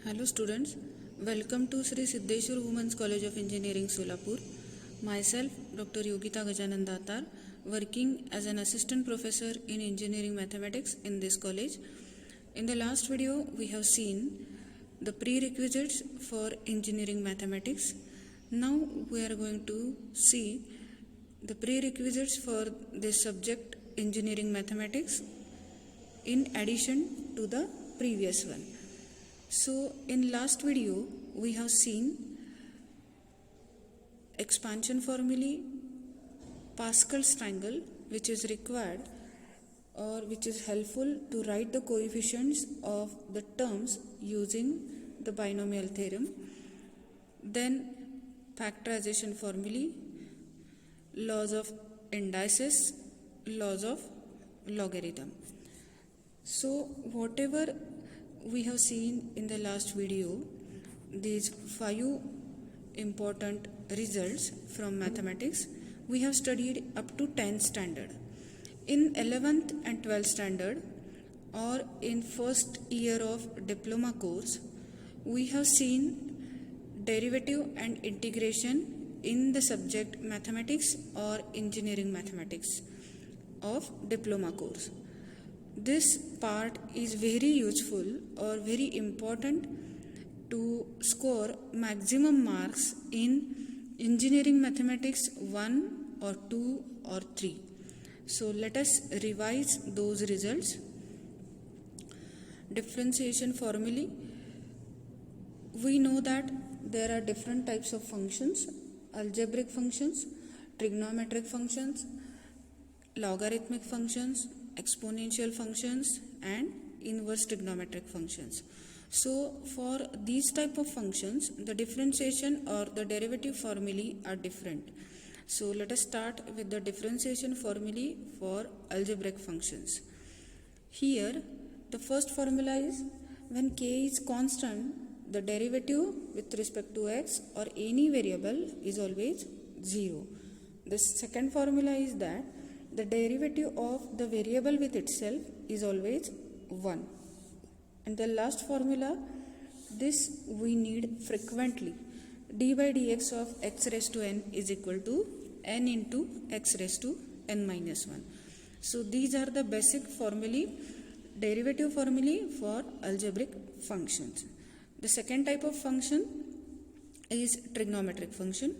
Hello students, welcome to Sri Siddheshwar Women's College of Engineering Solapur. Myself Dr. Yogita Gajanan Datar, working as an assistant professor in engineering mathematics in this college. In the last video we have seen the prerequisites for engineering mathematics. Now we are going to see the prerequisites for this subject engineering mathematics in addition to the previous one. So in last video we have seen expansion formulae, Pascal's triangle, which is required or which is helpful to write the coefficients of the terms using the binomial theorem. Then factorization formulae, laws of indices, laws of logarithm. So whatever we have seen in the last video, these 5 important results from mathematics, we have studied up to 10th standard. In 11th and 12th standard or in first year of diploma course, we have seen derivative and integration in the subject mathematics or engineering mathematics of diploma course. This part is very useful or very important to score maximum marks in engineering mathematics 1 or 2 or 3. So let us revise those results. Differentiation formulae. We know that there are different types of functions: algebraic functions, trigonometric functions, logarithmic functions, exponential functions, and inverse trigonometric functions. So for these type of functions, the differentiation or the derivative formulae are different. So let us start with the differentiation formulae for algebraic functions. Here the first formula is when k is constant, the derivative with respect to x or any variable is always 0. The second formula is that the derivative of the variable with itself is always 1. And the last formula, this we need frequently. D by dx of x raised to n is equal to n into x raised to n minus 1. So these are the basic formulae, derivative formulae for algebraic functions. The second type of function is trigonometric function.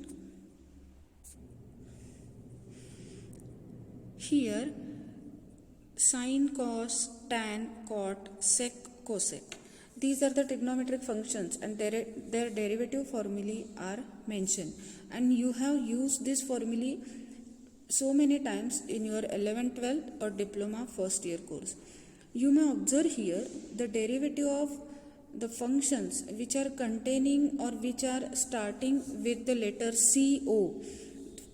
Here, sine, cos, tan, cot, sec, cosec. These are the trigonometric functions and their derivative formulae are mentioned. And you have used this formulae so many times in your 11th, 12th or diploma first year course. You may observe here the derivative of the functions which are containing or which are starting with the letter CO,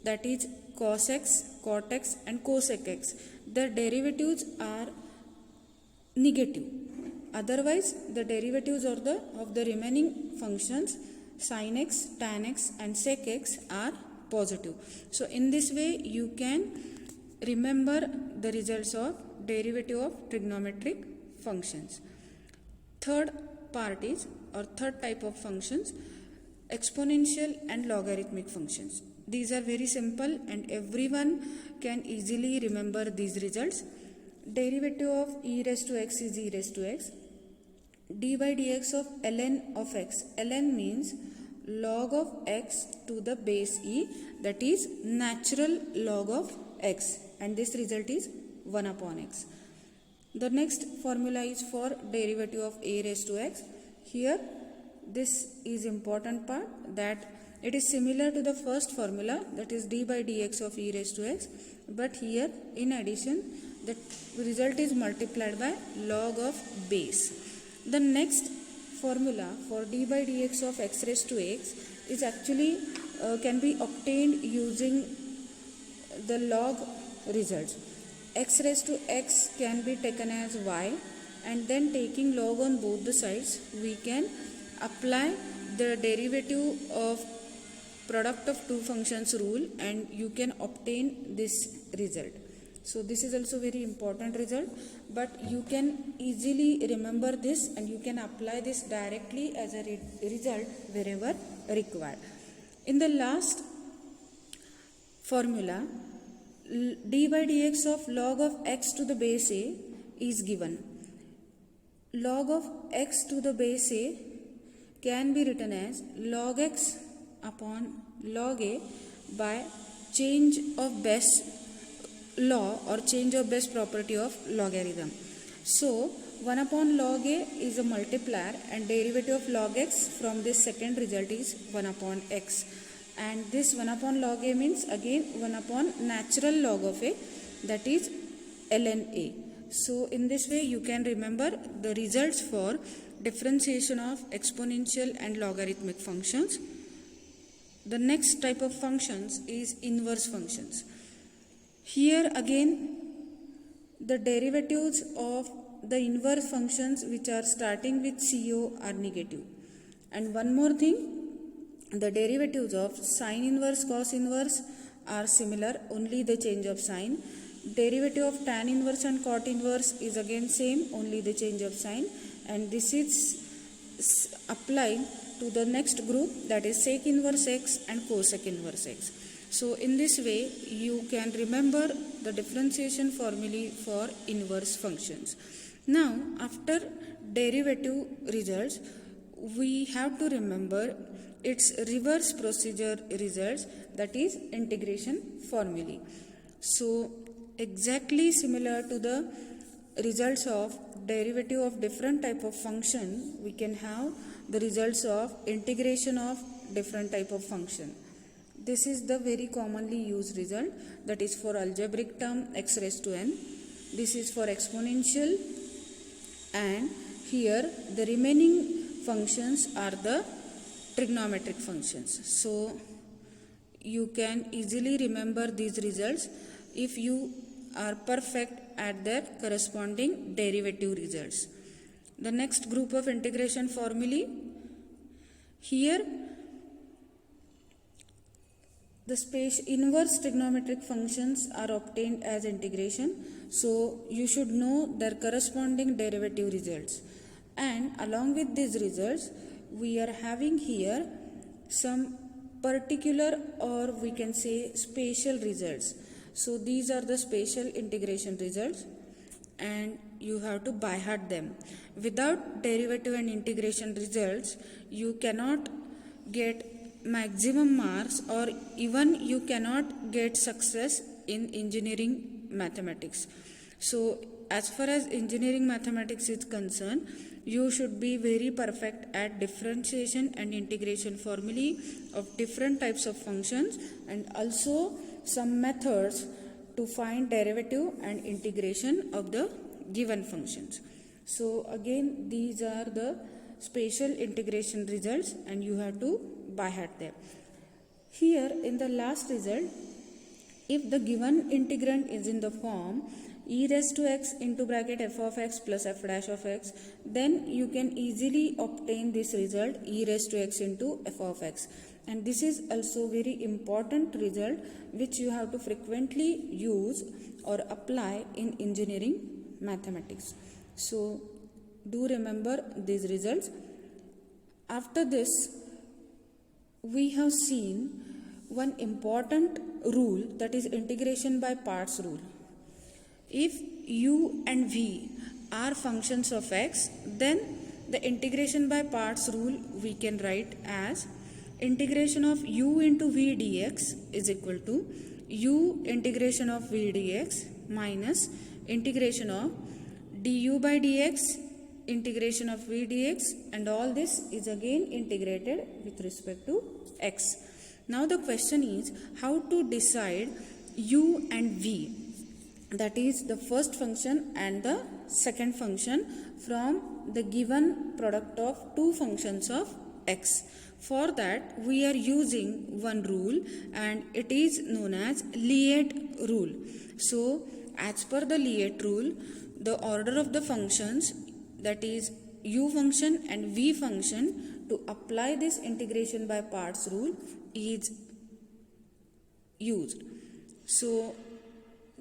that is cos x, cot x and cosec x. Their derivatives are negative. Otherwise, the derivatives of the remaining functions sin x, tan x and sec x are positive. So in this way you can remember the results of derivative of trigonometric functions. Third part is, or third type of functions, exponential and logarithmic functions. These are very simple and everyone can easily remember these results. Derivative of e raised to x is e raised to x. D by dx of ln of x. Ln means log of x to the base e, that is natural log of x, and this result is 1 upon x. The next formula is for derivative of a raised to x. Here this is important part, that it is similar to the first formula, that is d by dx of e raised to x, but here in addition the result is multiplied by log of base. The next formula for d by dx of x raised to x is actually can be obtained using the log results. X raised to x can be taken as y, and then taking log on both the sides we can apply the derivative of product of two functions rule and you can obtain this result. So this is also very important result, but you can easily remember this and you can apply this directly as a result wherever required. In the last formula, d by dx of log of x to the base a is given. Log of x to the base a can be written as log x upon log a by change of best law or change of best property of logarithm. So 1 upon log a is a multiplier and derivative of log x from this second result is 1 upon x. And this 1 upon log a means again 1 upon natural log of a, that is ln a. So in this way you can remember the results for differentiation of exponential and logarithmic functions. The next type of functions is inverse functions. Here again the derivatives of the inverse functions which are starting with CO are negative. And one more thing, the derivatives of sine inverse, cos inverse are similar, only the change of sign. Derivative of tan inverse and cot inverse is again same, only the change of sign. And this is applied to the next group, that is sec inverse x and cosec inverse x. So in this way you can remember the differentiation formulae for inverse functions. Now after derivative results we have to remember its reverse procedure results, that is integration formulae. So exactly similar to the results of derivative of different type of function, we can have the results of integration of different type of function. This is the very commonly used result, that is for algebraic term x raised to n. This is for exponential, and here the remaining functions are the trigonometric functions. So you can easily remember these results if you are perfect at their corresponding derivative results. The next group of integration formulae, here the inverse trigonometric functions are obtained as integration, so you should know their corresponding derivative results. And along with these results we are having here some particular, or we can say spatial results. So these are the spatial integration results and you have to by heart them. Without derivative and integration results you cannot get maximum marks, or even you cannot get success in engineering mathematics. So as far as engineering mathematics is concerned, you should be very perfect at differentiation and integration formulae of different types of functions, and also some methods to find derivative and integration of the given functions. So again these are the spatial integration results and you have to by heart them. Here in the last result, if the given integrand is in the form e raised to x into bracket f of x plus f dash of x, then you can easily obtain this result e raised to x into f of x. And this is also very important result which you have to frequently use or apply in engineering mathematics. So do remember these results. After this we have seen one important rule, that is integration by parts rule. If u and v are functions of x, then the integration by parts rule we can write as integration of u into v dx is equal to u integration of v dx minus integration of du by dx integration of v dx, and all this is again integrated with respect to x. Now the question is how to decide u and v, that is the first function and the second function, from the given product of two functions of x. For that we are using one rule and it is known as Lie rule. So as per the Lie rule, the order of the functions, that is u function and v function, to apply this integration by parts rule is used. So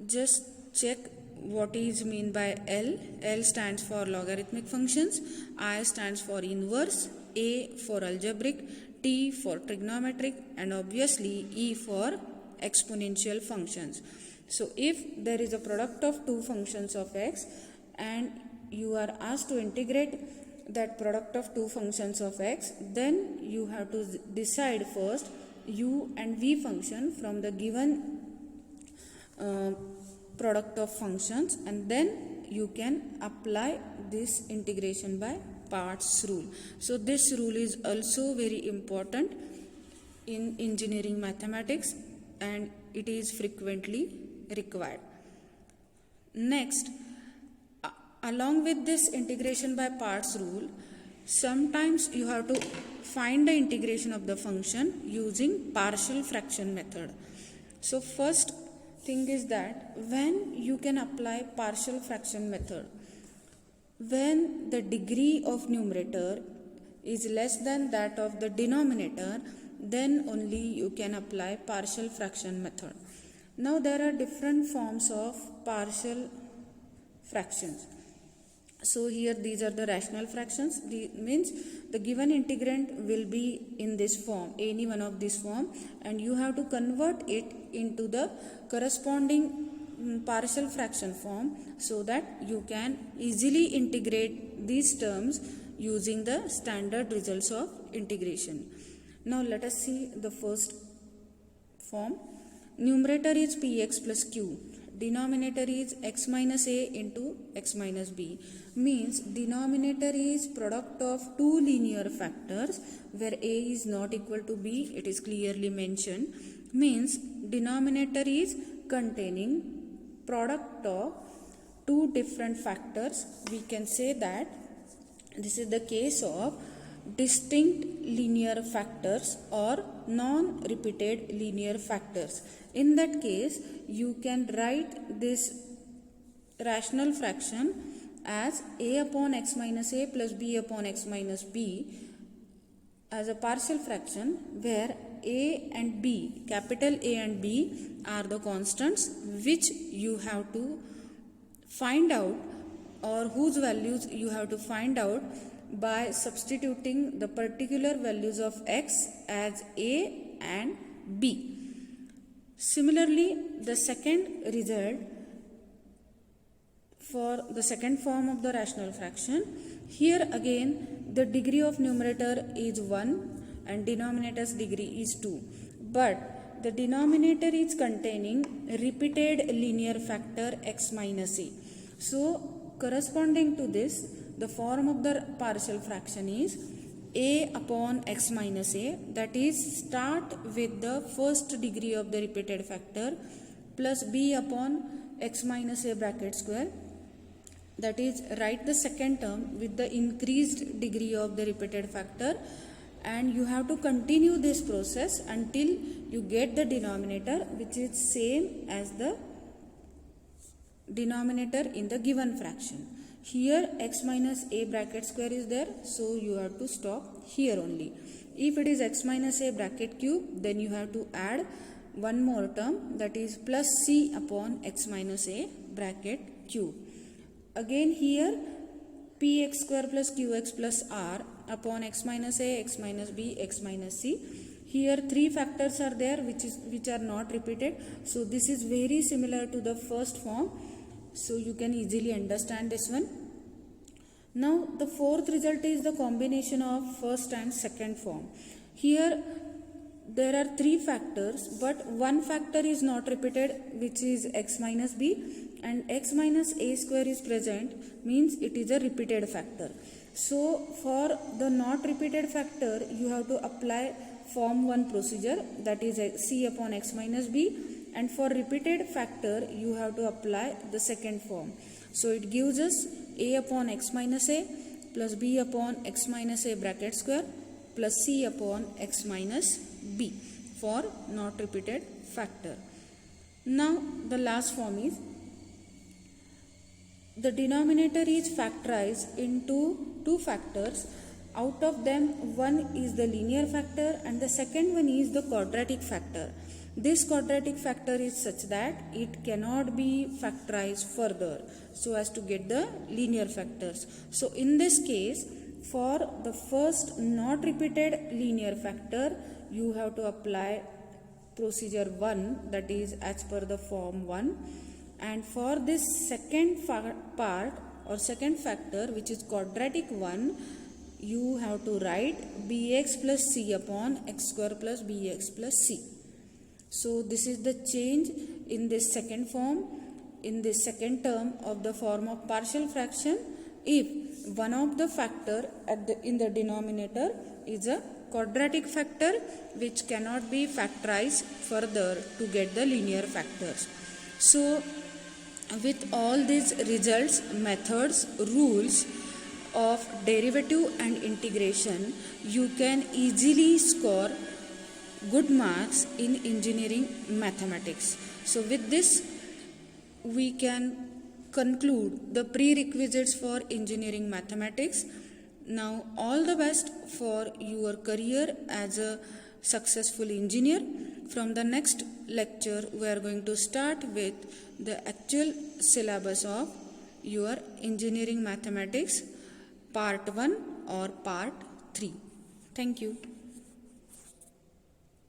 just check what is mean by L. L stands for logarithmic functions, I stands for inverse, A for algebraic, T for trigonometric, and obviously E for exponential functions. So if there is a product of two functions of x and you are asked to integrate that product of two functions of x, then you have to decide first u and v function from the given product of functions, and then you can apply this integration by parts rule. So this rule is also very important in engineering mathematics and it is frequently required. Next, along with this integration by parts rule, sometimes you have to find the integration of the function using partial fraction method. So first thing is that when you can apply partial fraction method, when the degree of numerator is less than that of the denominator, then only you can apply partial fraction method. Now there are different forms of partial fractions. So here these are the rational fractions. Means the given integrand will be in this form, any one of this form, and you have to convert it into the corresponding partial fraction form so that you can easily integrate these terms using the standard results of integration. Now let us see the first form. Numerator is px plus q. Denominator is x minus a into x minus b. Means denominator is product of two linear factors where a is not equal to b. It is clearly mentioned. Means denominator is containing product of two different factors. We can say that this is the case of distinct linear factors or non-repeated linear factors. In that case, you can write this rational fraction as a upon x minus a plus b upon x minus b as a partial fraction where a and b, capital A and B, are the constants which you have to find out, or whose values you have to find out by substituting the particular values of x as a and b. Similarly, the second result for the second form of the rational fraction, here again the degree of numerator is 1 and denominator's degree is 2, but the denominator is containing repeated linear factor x minus a. So corresponding to this, the form of the partial fraction is a upon x minus a, that is start with the first degree of the repeated factor plus b upon x minus a bracket square, that is write the second term with the increased degree of the repeated factor, and you have to continue this process until you get the denominator which is same as the denominator in the given fraction. Here x minus a bracket square is there, so you have to stop here only. If it is x minus a bracket cube, then you have to add one more term, that is plus c upon x minus a bracket cube. Again here px square plus qx plus r upon x minus a, x minus b, x minus c. Here three factors are there which are not repeated. So this is very similar to the first form. So you can easily understand this one. Now the fourth result is the combination of first and second form. Here there are three factors, but one factor is not repeated, which is x minus b, and x minus a square is present, means it is a repeated factor. So for the not repeated factor, you have to apply form 1 procedure, that is c upon x minus b, and for repeated factor you have to apply the second form. So it gives us a upon x minus a plus b upon x minus a bracket square plus c upon x minus b for not repeated factor. Now the last form is the denominator is factorized into two factors. Out of them, one is the linear factor and the second one is the quadratic factor. This quadratic factor is such that it cannot be factorized further so as to get the linear factors. So in this case, for the first not repeated linear factor, you have to apply procedure 1, that is as per the form 1. And for this second part or second factor, which is quadratic 1, you have to write bx plus c upon x square plus bx plus c. So this is the change in this second form, in this second term of the form of partial fraction, if one of the factor in the denominator is a quadratic factor which cannot be factorized further to get the linear factors. So with all these results, methods, rules of derivative and integration, you can easily score good marks in engineering mathematics. So with this, we can conclude the prerequisites for engineering mathematics. Now all the best for your career as a successful engineer. From the next lecture, we are going to start with the actual syllabus of your engineering mathematics part 1 or part 3. Thank you.